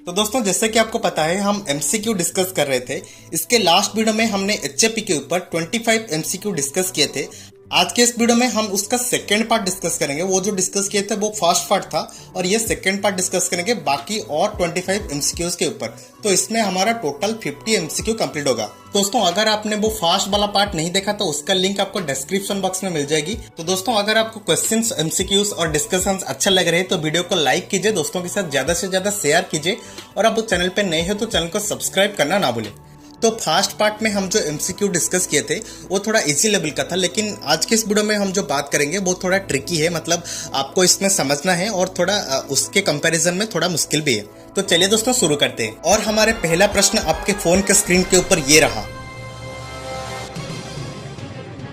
तो दोस्तों जैसे कि आपको पता है हम एमसीक्यू डिस्कस कर रहे थे। इसके लास्ट वीडियो में हमने एचएपी के ऊपर 25 एमसीक्यू डिस्कस किए थे। आज के इस वीडियो में हम उसका सेकंड पार्ट डिस्कस करेंगे। वो जो डिस्कस किए थे वो फर्स्ट पार्ट था और ये सेकंड पार्ट डिस्कस करेंगे बाकी और 25 एमसीक्यूज के ऊपर। तो इसमें हमारा टोटल 50 एमसीक्यू कंप्लीट होगा। दोस्तों अगर आपने वो फर्स्ट वाला पार्ट नहीं देखा तो उसका लिंक आपको डिस्क्रिप्शन बॉक्स में मिल जाएगी। तो दोस्तों अगर आपको क्वेश्चंस, एमसीक्यूज और डिस्कशंस अच्छा लग रहे हैं तो वीडियो को लाइक कीजिए, दोस्तों के साथ ज्यादा से ज्यादा शेयर कीजिए और आप चैनल पे नए हो तो चैनल को सब्सक्राइब करना ना भूलें। तो फर्स्ट पार्ट में हम जो एमसीक्यू डिस्कस किए थे वो थोड़ा इजी लेवल का था, लेकिन आज के इस वीडियो में हम जो बात करेंगे वो थोड़ा ट्रिकी है। मतलब आपको इसमें समझना है और थोड़ा उसके कंपैरिजन में थोड़ा मुश्किल भी है। तो चलिए दोस्तों शुरू करते हैं। और हमारे पहला प्रश्न आपके फोन के स्क्रीन के ऊपर ये रहा,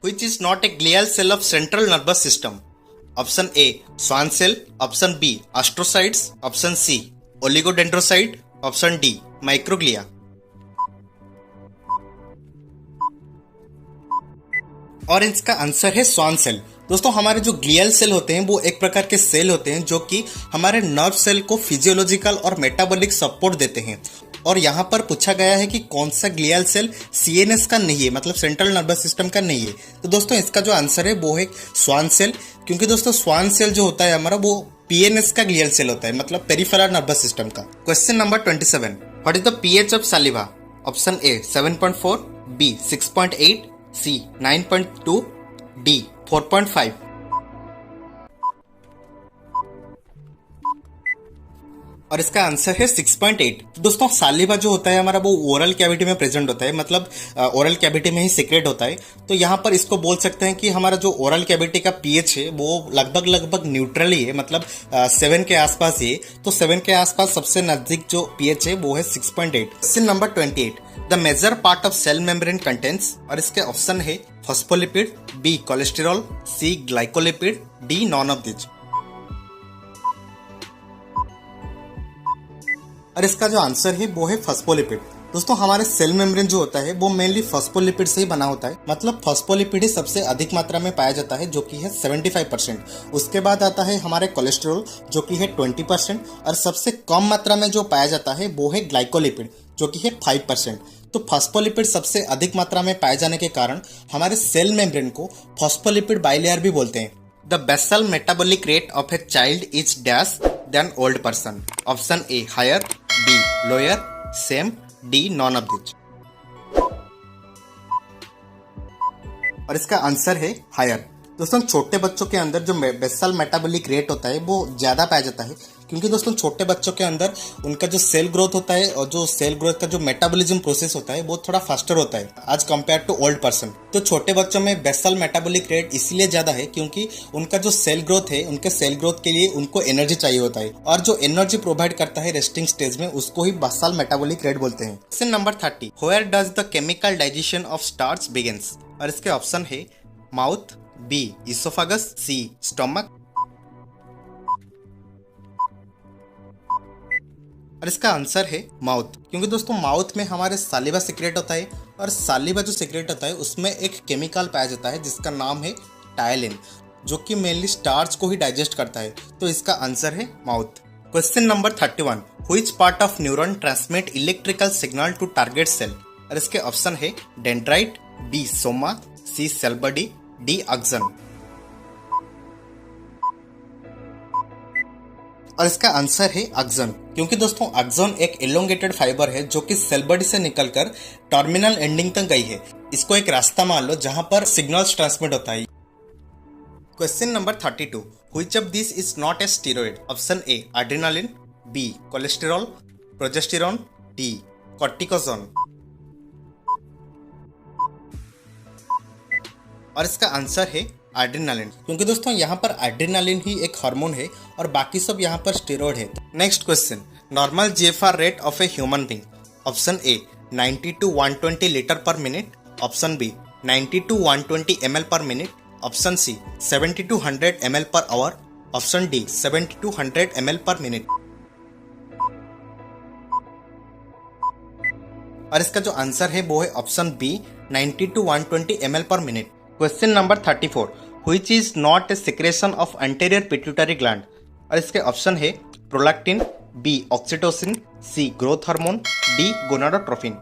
Which is not a glial cell of central nervous system? Option A, Schwann cell. Option B, astrocytes. Option C, oligodendrocyte. Option D, microglia. और इसका आंसर है स्वान सेल। दोस्तों हमारे जो ग्लियल सेल होते हैं वो एक प्रकार के सेल होते हैं जो कि हमारे नर्व सेल को फिजियोलॉजिकल और मेटाबॉलिक सपोर्ट देते हैं। और यहाँ पर पूछा गया है कि कौन सा ग्लियल सेल सीएनएस का नहीं है, मतलब सेंट्रल नर्वस सिस्टम का नहीं है। तो दोस्तों इसका जो आंसर है वो है स्वान सेल, क्योंकि दोस्तों स्वान सेल जो होता है हमारा वो पीएनएस का ग्लियल सेल होता है, मतलब पेरिफेरल नर्वस सिस्टम का। Question number 27, what is the pH of saliva? Option A 7.4, B 6.8, C 9.2, D 4.5। और इसका आंसर है 6.8। तो दोस्तों सालिवा जो होता है हमारा वो ओरल कैविटी में प्रेजेंट होता है, मतलब ओरल कैविटी में ही सीक्रेट होता है। तो यहाँ पर इसको बोल सकते हैं कि हमारा जो ओरल कैविटी का पीएच है वो लगभग न्यूट्रल ही है, मतलब 7 के आसपास ही है। तो 7 के आसपास सबसे नजदीक जो पीएच है वो है 6.8। Question number 28, the major part of cell membrane contents. और इसके ऑप्शन है phospholipid, B cholesterol, C glycolipid, D none of this. और इसका जो आंसर है वो है फॉस्फोलिपिड। दोस्तों हमारे सेल मेम्ब्रेन जो होता है वो मेनली फॉस्फोलिपिड से ही बना होता है, मतलब फॉस्फोलिपिड ही सबसे अधिक मात्रा में पाया जाता है जो कि है 75%। उसके बाद आता है हमारे कोलेस्टेरॉल जो कि है 20%, और सबसे कम मात्रा में जो पाया जाता है वो है ग्लाइकोलिपिड जो कि है 5%। तो फॉस्फोलिपिड सबसे अधिक मात्रा में पाए जाने के कारण हमारे सेल मेम्ब्रेन को फॉस्फोलिपिड बाइलेयर भी बोलते हैं। The basal metabolic rate of a child is dash than old person. Option A higher, B lower, same, D none of this. और इसका आंसर है हायर। दोस्तों छोटे बच्चों के अंदर जो बेसल मेटाबॉलिक रेट होता है वो ज्यादा पाया जाता है, क्योंकि दोस्तों छोटे बच्चों के अंदर उनका जो सेल ग्रोथ होता है और जो सेल ग्रोथ का जो मेटाबॉलिज्म प्रोसेस होता है वो थोड़ा फास्टर होता है आज कंपेयर टू ओल्ड पर्सन। तो छोटे बच्चों में बेसल मेटाबॉलिक रेट इसलिए ज्यादा है क्योंकि उनका जो सेल ग्रोथ है, उनके सेल ग्रोथ के लिए उनको एनर्जी चाहिए होता है, और जो एनर्जी प्रोवाइड करता है रेस्टिंग स्टेज में उसको ही बेसल मेटाबॉलिक रेट बोलते हैं। Question number 30, where does the chemical digestion of starch begins? और इसके ऑप्शन है mouth, B oesophagus, C stomach. और इसका आंसर है माउथ, क्योंकि दोस्तों माउथ में हमारे सालिवा सीक्रेट होता है, और सालिवा जो सीक्रेट होता है उसमें एक केमिकल पाया जाता है जिसका नाम है टायलिन, जो कि मेनली स्टार्च को ही डाइजेस्ट करता है। तो इसका आंसर है mouth. Question number 31, which part of neuron transmit electrical signal to target cell? और इसके ऑप्शन है dendrite, B soma, C cell body, D axon। और इसका आंसर है axon, क्योंकि दोस्तों axon एक एलोंगेटेड फाइबर है जो कि सेल बॉडी से निकलकर टर्मिनल एंडिंग तक गई है। इसको एक रास्ता मान लो जहां पर सिग्नल्स ट्रांसमिट होता है। Question number 32, which of this is not a steroid? Option A adrenaline, B cholesterol, progesterone, D corticosterone. और इसका आंसर है एड्रेनालिन, क्योंकि दोस्तों यहाँ पर एड्रेनालिन ही एक हार्मोन है और बाकी सब यहाँ पर स्टेरॉइड है। Next question, normal GFR rate of a human being? Option A 90 to 120 litre per minute, option B 90 to 120 ml per minute, option C 70 to 100 ml per hour, option D 70 to 100 ml per minute. और इसका जो answer है वो है option B 90 to 120 ml per minute. Question number 34, which is not a secretion of anterior pituitary gland? और इसके option है prolactin, B oxytocin, सी growth hormone, D gonadotrophin.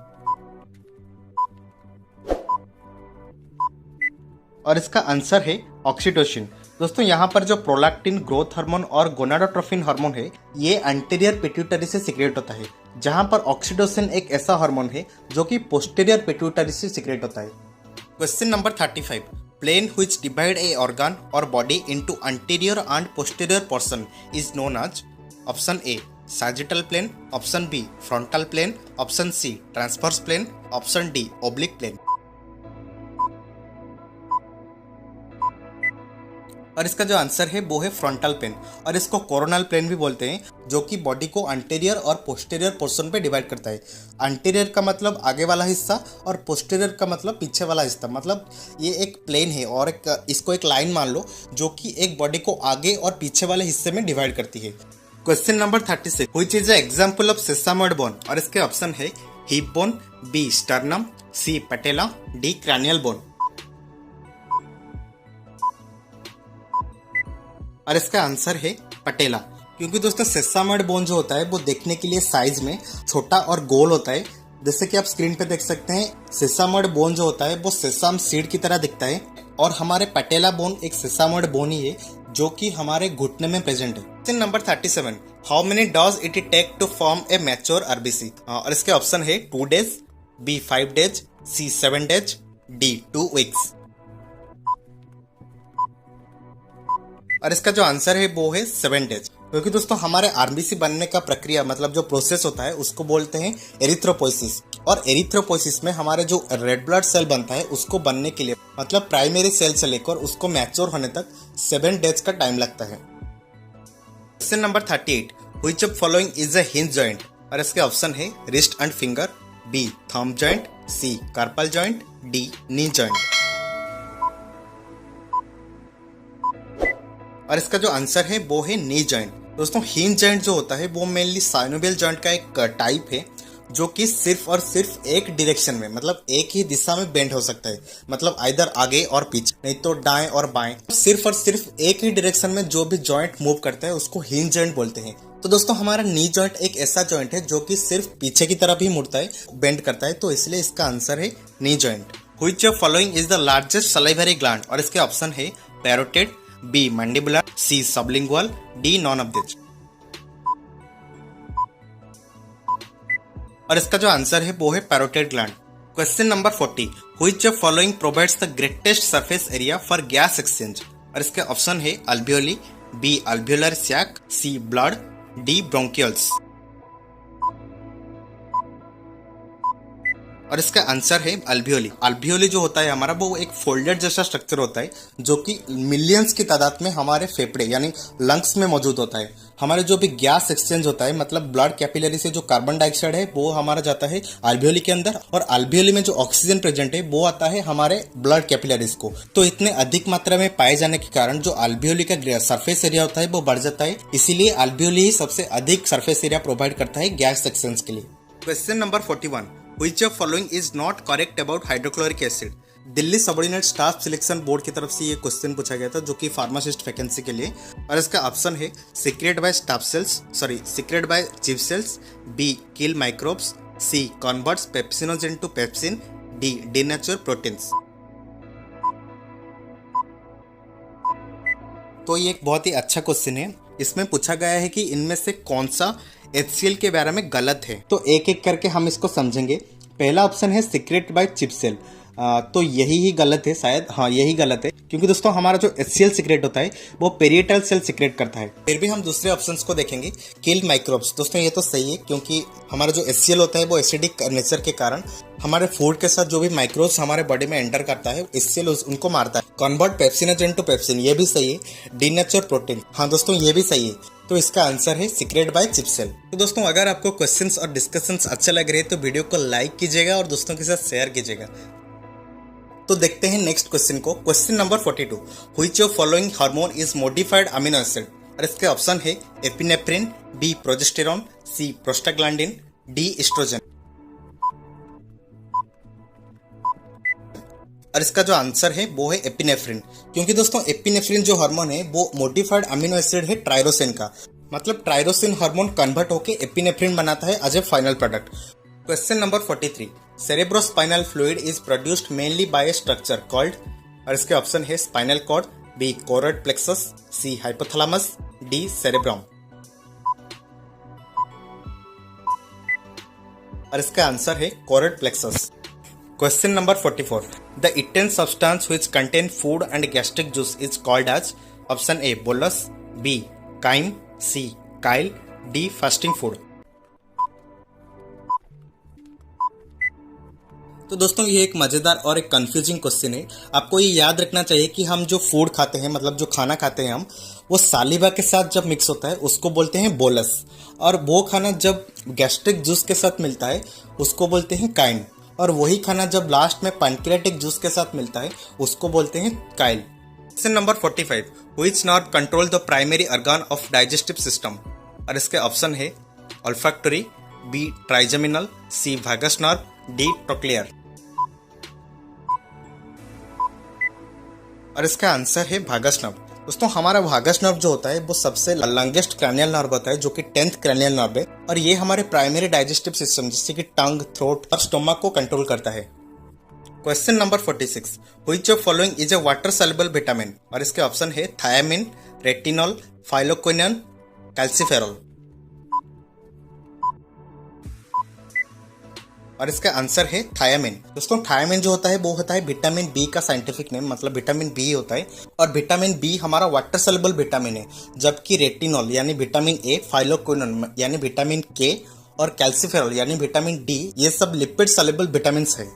और इसका आंसर है ऑक्सीटोसिन। दोस्तों यहाँ पर जो प्रोलैक्टिन, ग्रोथ हार्मोन और गोनाडोट्रोफिन हार्मोन है ये एंटीरियर पिट्यूटरी से सीक्रेट होता है, जहाँ पर ऑक्सीटोसिन एक ऐसा हार्मोन है जो कि पोस्टीरियर पिट्यूटरी से सीक्रेट होता है। Question number 35, plane which divide a organ और body into anterior and posterior portion is known as. Option A sagittal plane, option B frontal plane, option C transverse plane, option D oblique plane. और इसका जो answer है वो है frontal plane, और इसको coronal plane भी बोलते हैं, जो कि बॉडी को एंटीरियर और पोस्टीरियर पोर्शन पे डिवाइड करता है। एंटीरियर का मतलब आगे वाला हिस्सा और पोस्टीरियर का मतलब पीछे वाला हिस्सा। मतलब ये एक प्लेन है और इसको एक लाइन मान लो जो कि एक बॉडी को आगे और पीछे वाले हिस्से में डिवाइड करती है। Question number 36, which is the example of sesamoid bone. और इसके ऑप्शन है hip bone, B sternum, C patella, D cranial bone. और इसका आंसर है पटेला, क्योंकि दोस्तों सेसामॉइड बोन जो होता है वो देखने के लिए साइज में छोटा और गोल होता है। जैसे कि आप स्क्रीन पे देख सकते हैं, सेसामॉइड बोन जो होता है वो सेसाम सीड की तरह दिखता है, और हमारे पटेला बोन एक सेसामॉइड बोन ही है जो कि हमारे घुटने में प्रेजेंट है। Question number 37, how many does it take to form a mature RBC. और इसके ऑप्शन है 2 days, B 5 days, C 7 days, D 2 weeks। और इसका जो आंसर है वो है 7 days, क्योंकि दोस्तों हमारे आरबीसी बनने का प्रक्रिया मतलब जो प्रोसेस होता है उसको बोलते हैं एरिथ्रोपोइसिस। और एरिथ्रोपोइसिस में हमारे जो रेड ब्लड सेल बनता है उसको बनने के लिए मतलब प्राइमरी सेल से लेकर उसको मैच्योर होने तक 7 days का टाइम लगता है। Question number 38, which of following is a hinge joint. और इसके ऑप्शन है wrist and finger, B thumb joint, C carpal joint, D knee joint. और इसका जो आंसर है वो है नी जॉइंट। दोस्तों हिंज जॉइंट जो होता है वो मेनली साइनोवियल जॉइंट का एक टाइप है जो कि सिर्फ और सिर्फ एक डायरेक्शन में मतलब एक ही दिशा में बेंड हो सकता है, मतलब आइदर आगे और पीछे, नहीं तो दाएं और बाएं। सिर्फ और सिर्फ एक ही डायरेक्शन में जो भी जॉइंट मूव करता है उसको हिंज जॉइंट बोलते हैं। तो दोस्तों हमारा नी जॉइंट एक ऐसा जॉइंट है जो कि सिर्फ पीछे की तरफ ही मुड़ता है, बेंड करता है, तो इसलिए इसका आंसर है knee joint. Which of following is the largest salivary gland. और इसके ऑप्शन है parotid, B mandibular, C sublingual, D none of this. और इसका जो आंसर है वो है parotid gland. Question number 40, which of following provides the greatest surface area for gas exchange. और इसके ऑप्शन है alveoli, B alveolar sac, C blood, D bronchioles. और इसका आंसर है अल्वियोली। अल्वियोली जो होता है हमारा वो एक फोल्डेड जैसा स्ट्रक्चर होता है जो कि मिलियंस की तादाद में हमारे फेफड़े यानी लंग्स में मौजूद होता है। हमारे जो भी गैस एक्सचेंज होता है मतलब ब्लड कैपिलरी से जो कार्बन डाइऑक्साइड है वो हमारा जाता है अल्वियोली के अंदर, और अल्वियोली में जो ऑक्सीजन प्रेजेंट है वो आता है हमारे ब्लड कैपिलरीज को। तो इतने अधिक मात्रा में पाए जाने के कारण जो अल्वियोली का सरफेस एरिया होता है वो बढ़ जाता है, इसीलिए अल्वियोली ही सबसे अधिक सरफेस एरिया प्रोवाइड करता है गैस एक्सचेंज के लिए। Question number 41, Which of following is not correct about hydrochloric acid? Delhi subordinate staff selection board की तरफ से ये क्वेश्चन पूछा गया था जो कि फार्मासिस्ट वैकेंसी के लिए। और इसका ऑप्शन है secrete by secrete by chief cells, B kill microbes, C converts pepsinogen to pepsin, D denature proteins. तो ये एक बहुत ही अच्छा क्वेश्चन है। इसमें पूछा गया है कि इनमें से कौन सा HCl के बारे में गलत है, तो एक एक करके हम इसको समझेंगे। पहला ऑप्शन है सीक्रेट बाय चिप सेल, तो यही ही गलत है शायद, हाँ यही गलत है, क्योंकि दोस्तों हमारा जो HCl सीक्रेट होता है वो पेरिएटल सेल सीक्रेट करता है। फिर भी हम दूसरे ऑप्शंस को देखेंगे, किल माइक्रोब्स। दोस्तों ये तो सही है क्योंकि हमारा जो HCl होता है वो एसिडिक नेचर के कारण हमारे फूड के साथ जो भी माइक्रोब्स हमारे बॉडी में एंटर करता है HCl उनको मारता है। कन्वर्ट पेप्सिनोजेन टू पेप्सिन, ये भी सही है। डीनेचर प्रोटीन, हाँ दोस्तों ये भी सही है। तो इसका आंसर है सीक्रेट बाय चिप सेल। तो दोस्तों अगर आपको क्वेश्चंस और डिस्कशंस अच्छे लग रहे हैं तो वीडियो को लाइक कीजिएगा और दोस्तों के साथ शेयर कीजिएगा। तो देखते हैं नेक्स्ट क्वेश्चन को। Question number 42, which of following hormone is modified amino acid. और इसके ऑप्शन है एपिनेफ्रिन, बी प्रोजेस्टेरॉन, सी प्रोस्टाग्लैंडिन, डी एस्ट्रोजन। और इसका जो आंसर है वो है एपिनेफ्रिन, क्योंकि दोस्तों एपिनेफ्रिन जो हार्मोन है वो मॉडिफाइड अमीनो एसिड है ट्राइरोसिन का। मतलब टायरोसिन हार्मोन कन्वर्ट होकर एपिनेफ्रिन बनाता है as a final product. Question number 43, cerebrospinal fluid is produced mainly by a structure called, और इसके ऑप्शन है spinal cord, B choroid plexus, C hypothalamus, D cerebrum, और इसका आंसर है choroid plexus. Question number 44, the eaten substance which contain food and gastric juice is called as, option A bolus, B chyme, C chyle, D fasting food. तो दोस्तों ये एक मजेदार और एक कंफ्यूजिंग क्वेश्चन है। आपको ये याद रखना चाहिए कि हम जो फूड खाते हैं, मतलब जो खाना खाते हैं हम, वो सालिवा के साथ जब मिक्स होता है उसको बोलते हैं बोलस, और वो खाना जब गैस्ट्रिक जूस के साथ मिलता है उसको बोलते हैं काइम, और वही खाना जब लास्ट में पैनक्रियाटिक जूस के साथ मिलता है उसको बोलते हैं Kyle. Question number 45, which nerve control the primary organ of digestive system, और इसके ऑप्शन है ऑल्फैक्टरी, बी ट्राइजेमिनल, सी वैगस नर्व, डी ट्रोक्लियर, और इसका आंसर है भागस नर्व। दोस्तों हमारा भागस नर्व जो होता है वो सबसे लॉन्गेस्ट क्रैनियल नर्व होता है, जो कि 10th क्रैनियल नर्व है, और ये हमारे प्राइमरी डाइजेस्टिव सिस्टम जैसे कि टंग, थ्रोट और स्टोमक को कंट्रोल करता है। Question number 46, which of following is a water soluble vitamin, और इसके ऑप्शन है थायामिन, रेटिनॉल, फाइलोक्विनोन, कैल्सिफेरॉल, और इसका आंसर है थायामिन। दोस्तों थायामिन जो होता है वो होता है विटामिन बी का साइंटिफिक नेम, मतलब विटामिन बी होता है, और विटामिन बी हमारा वाटर सॉल्युबल विटामिन है, जबकि रेटिनॉल यानी विटामिन ए, फाइलोक्विनोन यानी विटामिन के, और कैल्सिफेरॉल यानी विटामिन डी, ये सब लिपिड सॉल्युबल विटामिन है।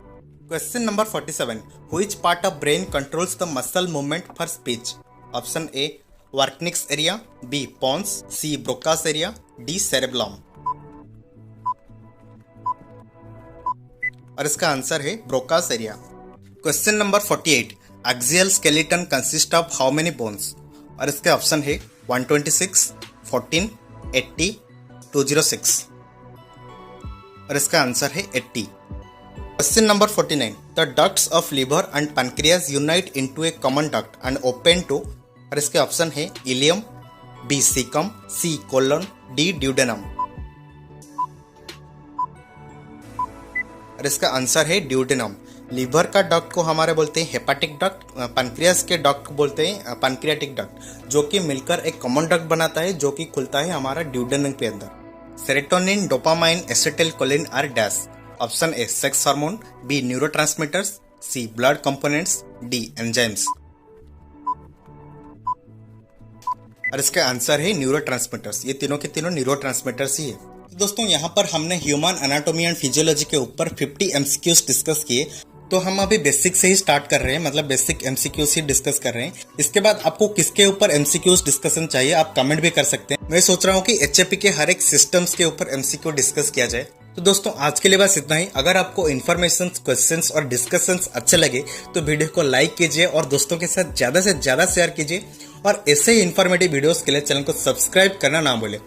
Question number 47, which part of brain controls the muscle movement for speech, option A Wernicke's area, B pons, C Broca's area, D cerebrum, और इसका answer है Broca's area. Question number 48, axial skeleton consist of how many bones, और इसके option है 126, 14, 80, 206, और इसका answer है 80। Question number 49, the ducts of liver and pancreas unite into a common duct and open to, और इसके ऑप्शन है ileum, B caecum, C colon, D duodenum, और इसका आंसर है ड्यूडेनम। लीवर का डक्ट को हमारे बोलते हैं हेपाटिक डक्ट, पैनक्रियास के डक्ट को बोलते हैं पैनक्रियाटिक डक्ट, जो कि मिलकर एक कॉमन डक्ट बनाता है जो कि खुलता है हमारा ड्यूडेनम के अंदर। Serotonin, dopamine, acetylcholine are dash, option A sex hormone, B neurotransmitters, C blood components, D enzymes, और इसका आंसर है न्यूरोट्रांसमीटर्स। ये तीनों के तीनों न्यूरोट्रांसमीटर्स ही है। दोस्तों यहाँ पर हमने ह्यूमन एनाटॉमी एंड फिजियोलॉजी के ऊपर 50 एमसीक्यूज डिस्कस किए, तो हम अभी बेसिक से ही स्टार्ट कर रहे हैं, मतलब बेसिक एमसीक्यूज ही डिस्कस कर रहे हैं। इसके बाद आपको किसके ऊपर एमसीक्यूज डिस्कशन चाहिए आप कमेंट भी कर सकते हैं। मैं सोच रहा हूँ कि एचएपी के हर एक सिस्टम्स के ऊपर एमसीक्यू डिस्कस किया जाए। तो दोस्तों आज के लिए बस इतना ही। अगर आपको इन्फॉर्मेशन, क्वेश्चंस और डिस्कशंस अच्छे लगे तो वीडियो को लाइक कीजिए और दोस्तों के साथ ज्यादा से ज्यादा शेयर कीजिए, और ऐसे ही इन्फॉर्मेटिव वीडियोस के लिए चैनल को सब्सक्राइब करना ना भूलें।